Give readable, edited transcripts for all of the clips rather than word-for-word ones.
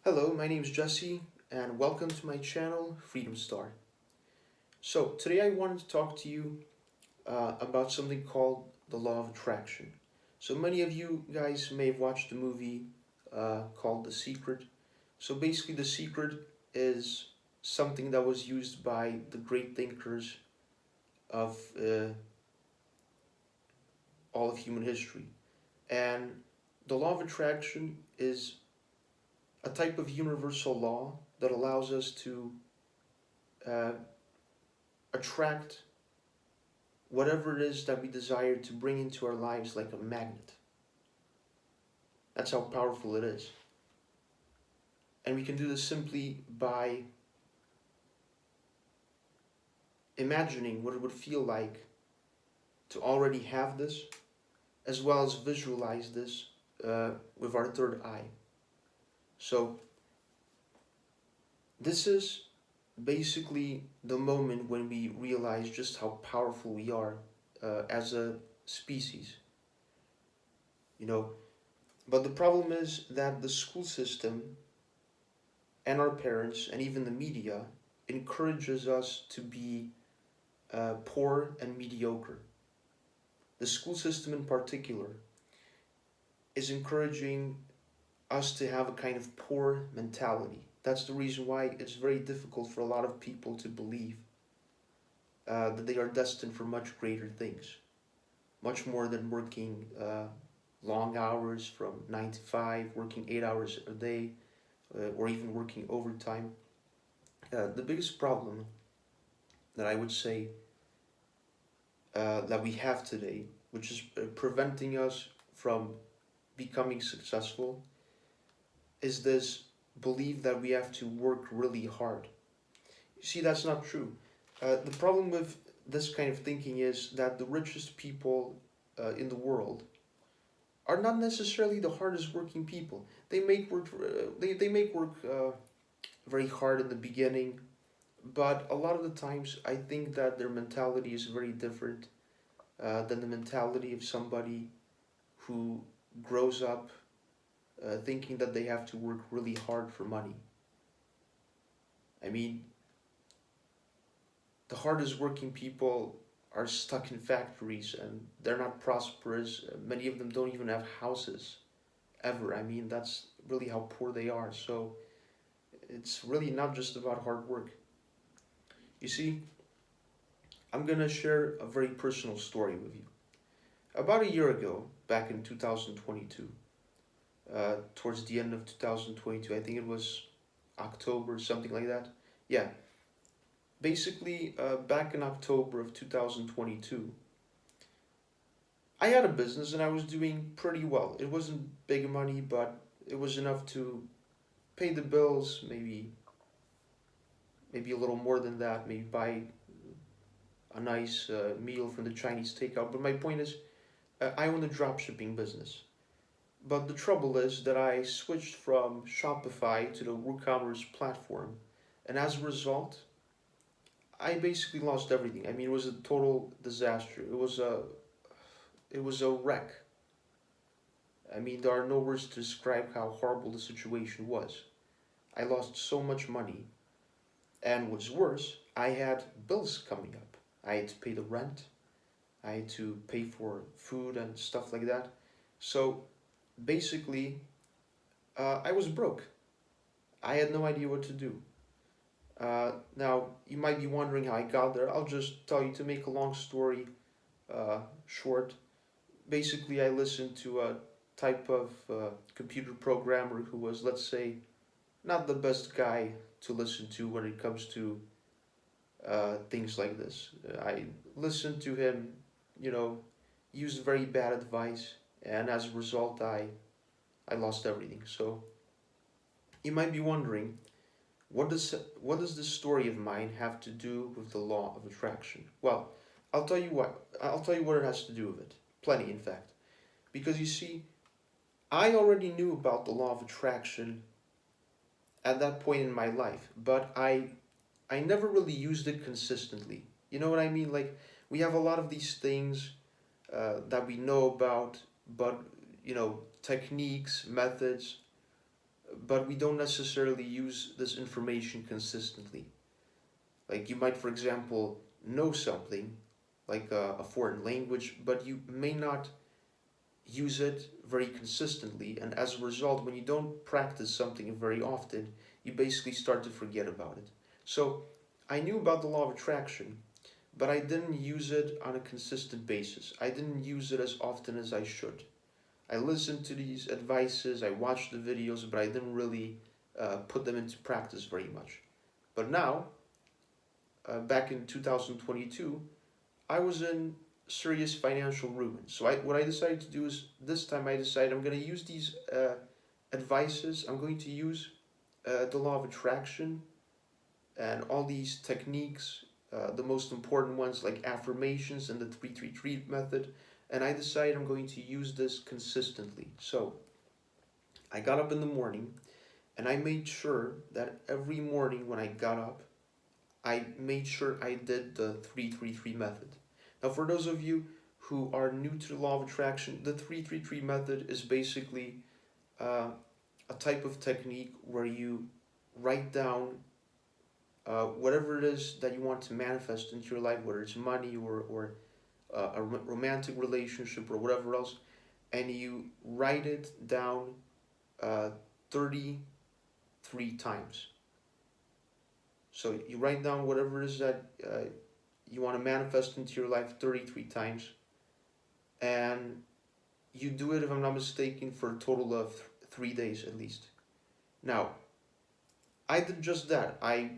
Hello, my name is Jesse, and welcome to my channel, Freedom Star. So, today I wanted to talk to you about something called the Law of Attraction. So, many of you guys may have watched a movie called The Secret. So, basically, The Secret is something that was used by the great thinkers of all of human history. And the Law of Attraction is a type of universal law that allows us to uh, attract whatever it is that we desire to bring into our lives like a magnet. That's how powerful it is. And we can do this simply by imagining what it would feel like to already have this, as well as visualize this with our third eye. So, this is basically the moment when we realize just how powerful we are as a species. You know, but the problem is that the school system and our parents and even the media encourages us to be poor and mediocre. The school system in particular is encouraging us to have a kind of poor mentality. That's the reason why it's very difficult for a lot of people to believe that they are destined for much greater things, much more than working long hours from 9 to 5, working 8 hours a day, or even working overtime. The biggest problem that I would say that we have today, which is preventing us from becoming successful, is this belief that we have to work really hard. You see, that's not true. The problem with this kind of thinking is that the richest people in the world are not necessarily the hardest working people. They make work very hard in the beginning, but a lot of the times I think that their mentality is very different than the mentality of somebody who grows up thinking that they have to work really hard for money. I mean, the hardest working people are stuck in factories and they're not prosperous. Many of them don't even have houses ever. I mean, that's really how poor they are. So it's really not just about hard work. You see, I'm gonna share a very personal story with you. About a year ago, back in 2022, towards the end of 2022, I think it was October, something like that. Yeah, basically, back in October of 2022, I had a business and I was doing pretty well. It wasn't big money, but it was enough to pay the bills, maybe a little more than that, maybe buy a nice meal from the Chinese takeout. But my point is, I own a dropshipping business. But the trouble is that I switched from Shopify to the WooCommerce platform, and as a result, I basically lost everything. I mean, it was a total disaster. It was a wreck. I mean, there are no words to describe how horrible the situation was. I lost so much money, and what's worse, I had bills coming up. I had to pay the rent, I had to pay for food and stuff like that. So basically, I was broke. I had no idea what to do. Now, you might be wondering how I got there. I'll just tell you to make a long story short. Basically, I listened to a type of computer programmer who was, let's say, not the best guy to listen to when it comes to things like this. I listened to him, you know, used very bad advice, and as a result, I lost everything. So you might be wondering, what does this story of mine have to do with the law of attraction? Well, I'll tell you what. I'll tell you what it has to do with it. Plenty, in fact. Because you see, I already knew about the law of attraction at that point in my life, but I never really used it consistently. You know what I mean? Like, we have a lot of these things that we know about, but techniques, methods, but we don't necessarily use this information consistently. Like you might, for example, know something like a foreign language, but you may not use it very consistently, and as a result, when you don't practice something very often, you basically start to forget about it. So I knew about the law of attraction, but I didn't use it on a consistent basis. I didn't use it as often as I should. I listened to these advices, I watched the videos, but I didn't really put them into practice very much. But now, back in 2022, I was in serious financial ruin. So what I decided to do is this time I decided I'm going to use these advices. I'm going to use the law of attraction and all these techniques, the most important ones like affirmations and the 333 method. And I decided I'm going to use this consistently. So I got up in the morning and I made sure that every morning when I got up, I made sure I did the 333 method. Now, for those of you who are new to the law of attraction, the 333 method is basically a type of technique where you write down whatever it is that you want to manifest into your life, whether it's money or a romantic relationship or whatever else, and you write it down 33 times. So you write down whatever it is that you want to manifest into your life 33 times, and you do it, if I'm not mistaken, for a total of 3 days at least. Now, I did just that. I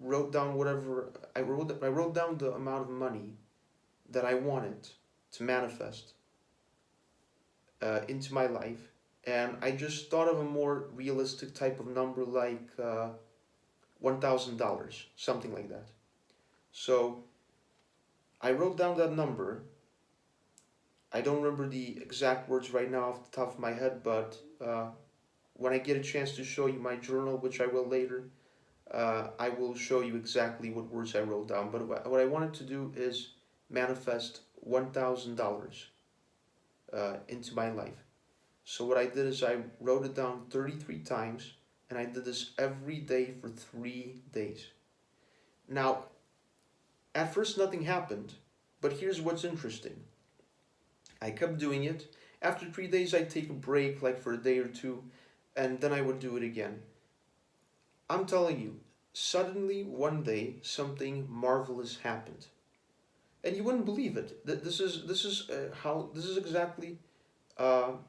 wrote down whatever I wrote down the amount of money that I wanted to manifest into my life, and I just thought of a more realistic type of number like $1,000, something like that. So I wrote down that number. I don't remember the exact words right now off the top of my head, but when I get a chance to show you my journal, which I will later, I will show you exactly what words I wrote down. But what I wanted to do is manifest $1,000 into my life. So what I did is I wrote it down 33 times, and I did this every day for 3 days. Now, at first nothing happened, but here's what's interesting. I kept doing it. After 3 days, I'd take a break, like for a day or two, and then I would do it again. I'm telling you, suddenly one day something marvelous happened, and you wouldn't believe it. This is exactly how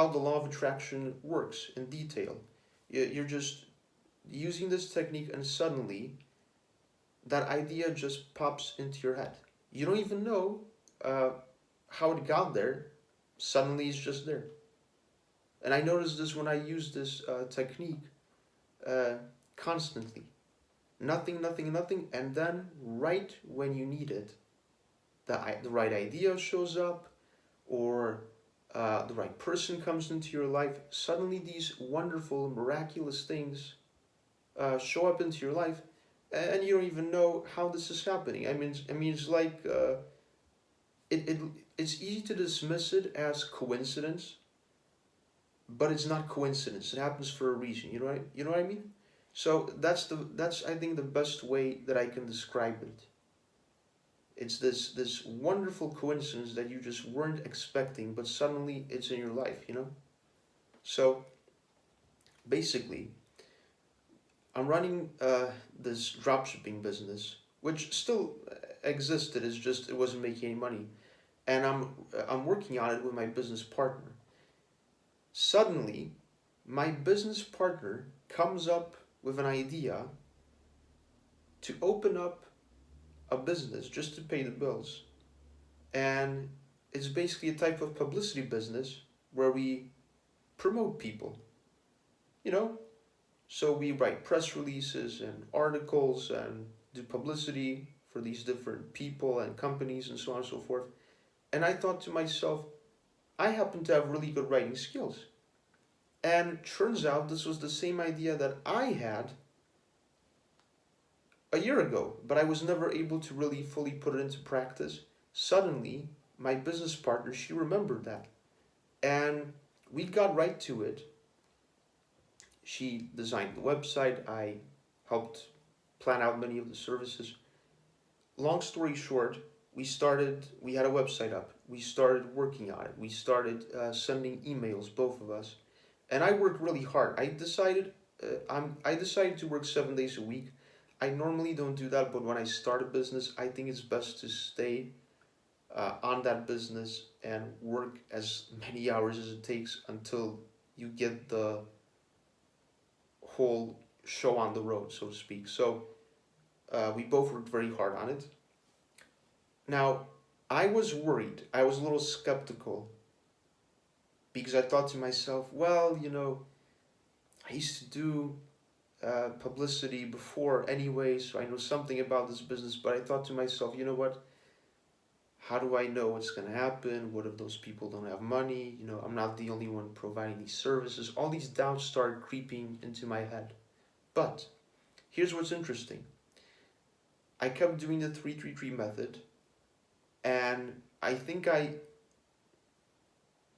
the law of attraction works in detail. You're just using this technique, and suddenly that idea just pops into your head. You don't even know how it got there. Suddenly it's just there. And I noticed this when I use this technique constantly. Nothing, nothing, nothing, and then right when you need it, the right idea shows up, or the right person comes into your life. Suddenly these wonderful, miraculous things show up into your life, and you don't even know how this is happening. I mean, it's like it's easy to dismiss it as coincidence, but it's not coincidence. It happens for a reason. You know what I mean? So that's I think the best way that I can describe it. It's this wonderful coincidence that you just weren't expecting, but suddenly it's in your life. So basically, I'm running this dropshipping business, which still existed. It's just it wasn't making any money, and I'm working on it with my business partner. Suddenly, my business partner comes up with an idea to open up a business just to pay the bills. And it's basically a type of publicity business where we promote people, you know? So we write press releases and articles and do publicity for these different people and companies and so on and so forth. And I thought to myself, I happen to have really good writing skills. And it turns out this was the same idea that I had a year ago, but I was never able to really fully put it into practice. Suddenly, my business partner, she remembered that. And we got right to it. She designed the website. I helped plan out many of the services. Long story short, we had a website up. We started working on it. We started sending emails, both of us. And I worked really hard. I decided to work 7 days a week. I normally don't do that, but when I start a business, I think it's best to stay on that business and work as many hours as it takes until you get the whole show on the road, so to speak. So we both worked very hard on it. Now, I was worried. I was a little skeptical because I thought to myself, well, I used to do publicity before anyway, so I know something about this business. But I thought to myself, you know what? How do I know what's going to happen? What if those people don't have money? I'm not the only one providing these services. All these doubts started creeping into my head. But here's what's interesting. I kept doing the 333 method, and I think I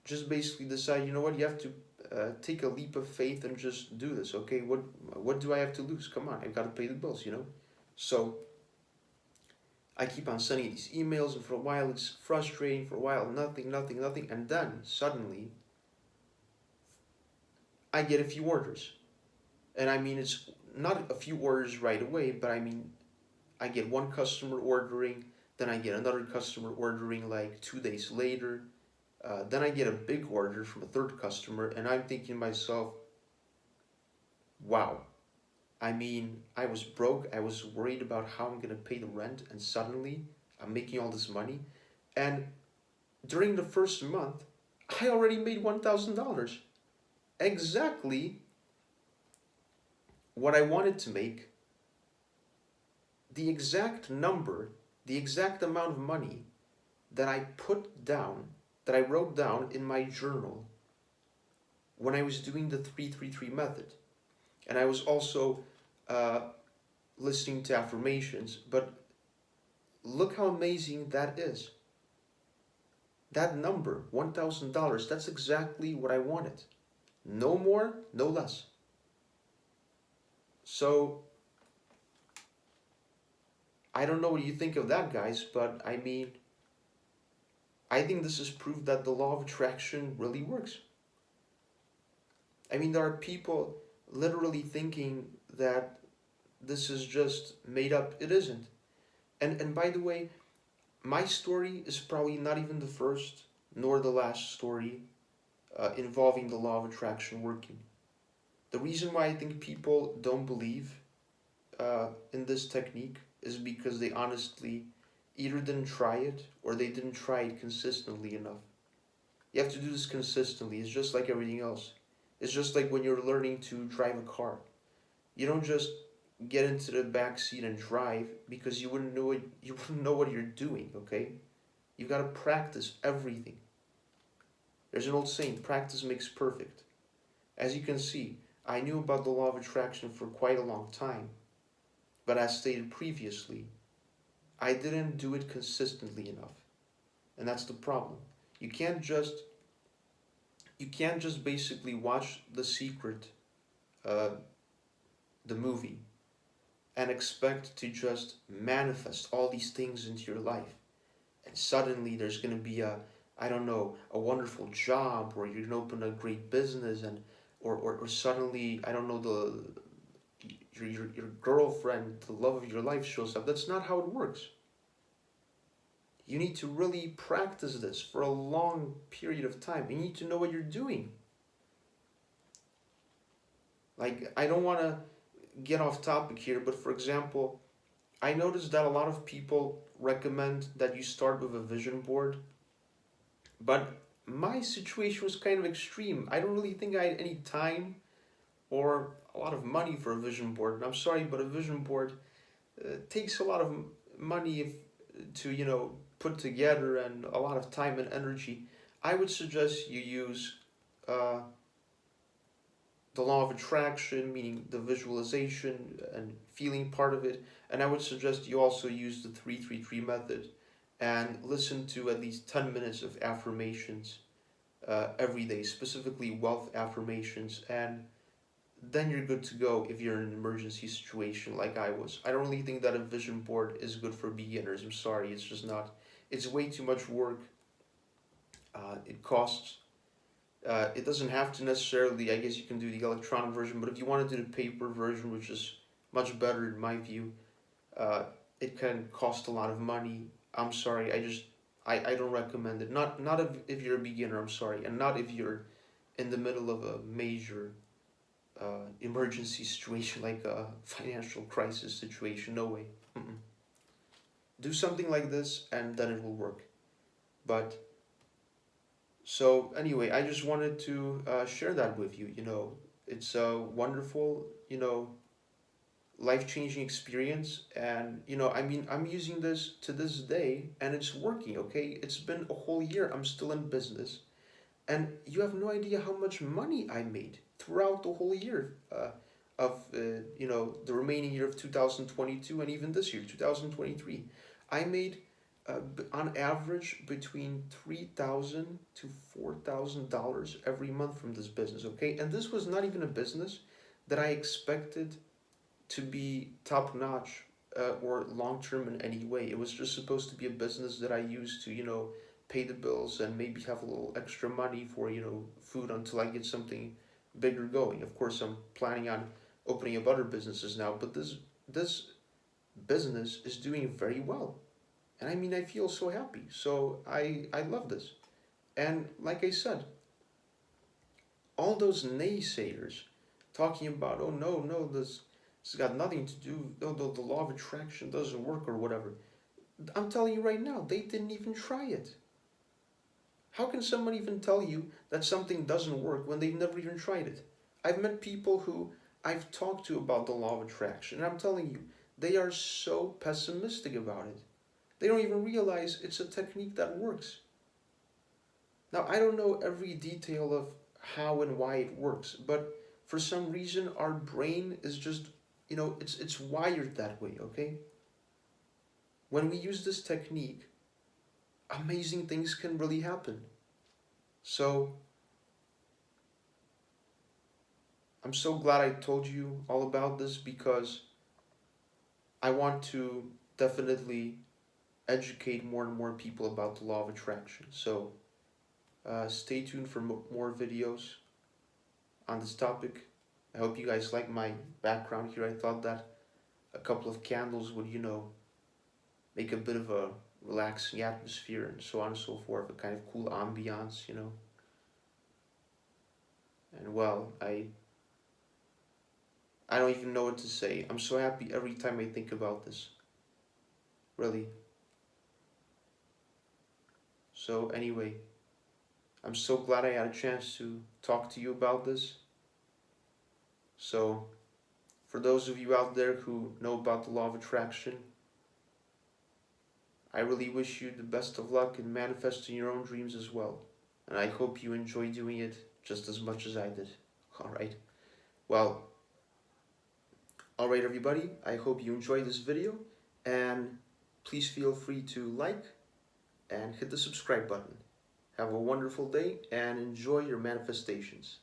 just basically decided, you know what, you have to take a leap of faith and just do this. Okay, what do I have to lose? Come on, I've got to pay the bills. So I keep on sending these emails, and for a while it's frustrating. For a while, nothing, nothing, nothing, and then suddenly I get a few orders, and I mean it's not a few orders right away, but I mean I get one customer ordering, then I get another customer ordering like 2 days later. Then I get a big order from a third customer, and I'm thinking to myself, wow. I mean, I was broke, I was worried about how I'm going to pay the rent, and suddenly I'm making all this money. And during the first month, I already made $1,000. Exactly what I wanted to make, the exact number, the exact amount of money that I put down, that I wrote down in my journal when I was doing the 333 method. And I was also listening to affirmations, but look how amazing that is. That number, $1,000, that's exactly what I wanted. No more, no less. So, I don't know what you think of that, guys, but I mean, I think this is proof that the law of attraction really works. I mean, there are people literally thinking that this is just made up. It isn't. And by the way, my story is probably not even the first nor the last story involving the law of attraction working. The reason why I think people don't believe in this technique is because they honestly either didn't try it or they didn't try it consistently enough. You have to do this consistently. It's just like everything else. It's just like when you're learning to drive a car. You don't just get into the back seat and drive because you wouldn't know what you're doing, okay? You've got to practice everything. There's an old saying, practice makes perfect. As you can see, I knew about the law of attraction for quite a long time, but as stated previously, I didn't do it consistently enough. And that's the problem. You can't just basically watch The Secret, the movie, and expect to just manifest all these things into your life. And suddenly there's going to be I don't know, a wonderful job, or you're going to open a great business, and or suddenly, I don't know, your girlfriend, the love of your life shows up. That's not how it works. You need to really practice this for a long period of time. You need to know what you're doing. Like, I don't want to get off topic here, but for example, I noticed that a lot of people recommend that you start with a vision board, but my situation was kind of extreme. I don't really think I had any time or a lot of money for a vision board. And I'm sorry, but a vision board takes a lot of money to put together, and a lot of time and energy. I would suggest you use the law of attraction, meaning the visualization and feeling part of it. And I would suggest you also use the 333 method and listen to at least 10 minutes of affirmations every day, specifically wealth affirmations. And then you're good to go if you're in an emergency situation like I was. I don't really think that a vision board is good for beginners. I'm sorry, it's just not. It's way too much work. It costs. It doesn't have to necessarily, I guess you can do the electronic version, but if you want to do the paper version, which is much better in my view, uh, it can cost a lot of money. I'm sorry, I don't recommend it. Not if you're a beginner, I'm sorry, and not if you're in the middle of a major emergency situation like a financial crisis situation. No way. Mm-mm. Do something like this and then it will work. But so anyway, I just wanted to share that with you. It's a wonderful, life-changing experience, and I mean, I'm using this to this day, and it's working. Okay, it's been a whole year. I'm still in business, and you have no idea how much money I made throughout the whole year of the remaining year of 2022, and even this year, 2023. I made on average between $3,000 to $4,000 every month from this business. Okay, and this was not even a business that I expected to be top notch or long term in any way. It was just supposed to be a business that I used to pay the bills and maybe have a little extra money for food until I get something bigger going. Of course, I'm planning on opening up other businesses now, but this business is doing very well. And I mean, I feel so happy. So I love this. And like I said, all those naysayers talking about, oh no, no, this has got nothing to do, no, the law of attraction doesn't work or whatever. I'm telling you right now, they didn't even try it. How can someone even tell you that something doesn't work when they've never even tried it? I've met people who I've talked to about the law of attraction, and I'm telling you, they are so pessimistic about it. They don't even realize it's a technique that works. Now, I don't know every detail of how and why it works, but for some reason, our brain is just, it's wired that way, okay? When we use this technique, amazing things can really happen. So, I'm so glad I told you all about this because I want to definitely educate more and more people about the law of attraction. So, stay tuned for more videos on this topic. I hope you guys like my background here. I thought that a couple of candles would, make a bit of a relaxing atmosphere and so on and so forth, a kind of cool ambiance. And well, I don't even know what to say. I'm so happy every time I think about this. Really. So anyway, I'm so glad I had a chance to talk to you about this. So, for those of you out there who know about the law of attraction, I really wish you the best of luck in manifesting your own dreams as well. And I hope you enjoy doing it just as much as I did. Alright? Well, alright everybody, I hope you enjoyed this video, and please feel free to like and hit the subscribe button. Have a wonderful day and enjoy your manifestations.